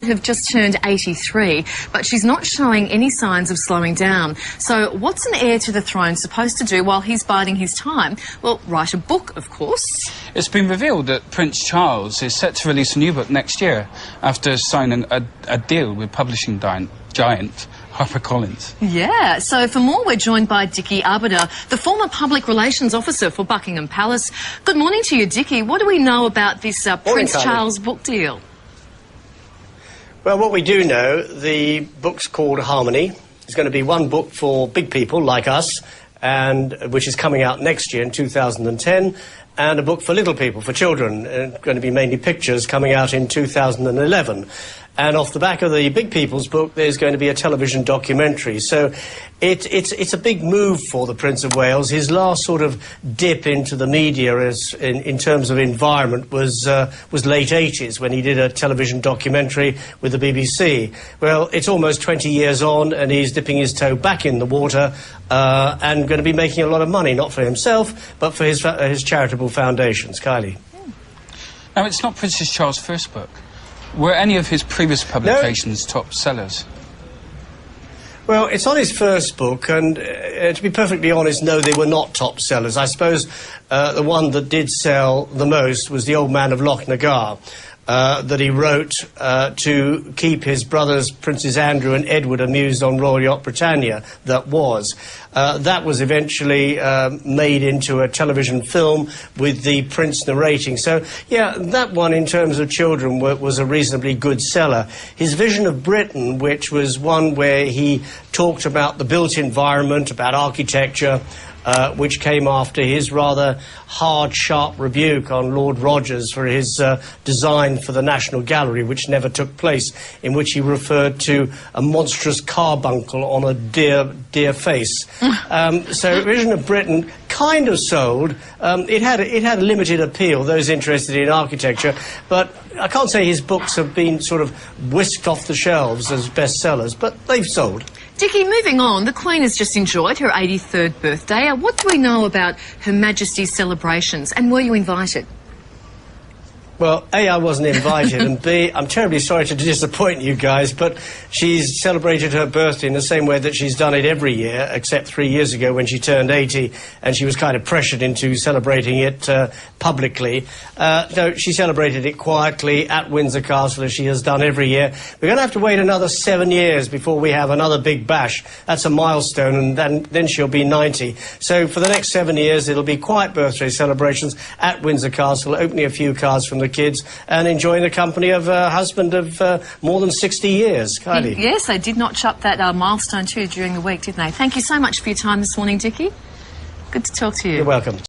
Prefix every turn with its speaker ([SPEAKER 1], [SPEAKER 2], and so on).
[SPEAKER 1] Have just turned 83, but she's not showing any signs of slowing down. So what's an heir to the throne supposed to do while he's biding his time? Well, write a book, of course.
[SPEAKER 2] It's been revealed that Prince Charles is set to release a new book next year after signing a deal with publishing giant HarperCollins.
[SPEAKER 1] Yeah, so for more, we're joined by Dickie Arbiter, the former public relations officer for Buckingham Palace. Good morning to you, Dickie. What do we know about this Prince Charles book deal?
[SPEAKER 3] Well, what we do know, the book's called Harmony. It's going to be one book for big people like us, and which is coming out next year in 2010, and a book for little people, for children, going to be mainly pictures, coming out in 2011. And off the back of the big people's book, there's going to be a television documentary. So it's a big move for the Prince of Wales. His last sort of dip into the media in terms of environment was late 80s, when he did a television documentary with the BBC. Well, it's almost 20 years on, and he's dipping his toe back in the water and going to be making a lot of money, not for himself, but for his charitable foundations. Kylie.
[SPEAKER 2] Now, it's not Princess Charles' first book. Were any of his previous publications top sellers?
[SPEAKER 3] Well, it's on his first book, and to be perfectly honest, no, they were not top sellers. I suppose the one that did sell the most was The Old Man of Lochnagar, that he wrote to keep his brothers, Princes Andrew and Edward, amused on Royal Yacht Britannia. That was eventually made into a television film with the Prince narrating. So, yeah, that one, in terms of children, was a reasonably good seller. His Vision of Britain, which was one where he talked about the built environment, about architecture, which came after his rather hard, sharp rebuke on Lord Rogers for his design for the National Gallery, which never took place, in which he referred to a monstrous carbuncle on a deer face. So Vision of Britain kind of sold. It had a limited appeal, those interested in architecture, but I can't say his books have been sort of whisked off the shelves as bestsellers, but they've sold.
[SPEAKER 1] Dickie, moving on, the Queen has just enjoyed her 83rd birthday. What do we know about Her Majesty's celebrations, and were you invited?
[SPEAKER 3] Well, A, I wasn't invited, and B, I'm terribly sorry to disappoint you guys, but she's celebrated her birthday in the same way that she's done it every year, except 3 years ago when she turned 80, and she was kind of pressured into celebrating it publicly. No, she celebrated it quietly at Windsor Castle, as she has done every year. We're going to have to wait another 7 years before we have another big bash. That's a milestone, and then she'll be 90. So for the next 7 years, it'll be quiet birthday celebrations at Windsor Castle, opening a few cards from the kids and enjoying the company of a husband of more than 60 years. Kylie.
[SPEAKER 1] Yes, they did not chuck that milestone too during the week, did they? Thank you so much for your time this morning, Dickie. Good to talk to you.
[SPEAKER 3] You're welcome.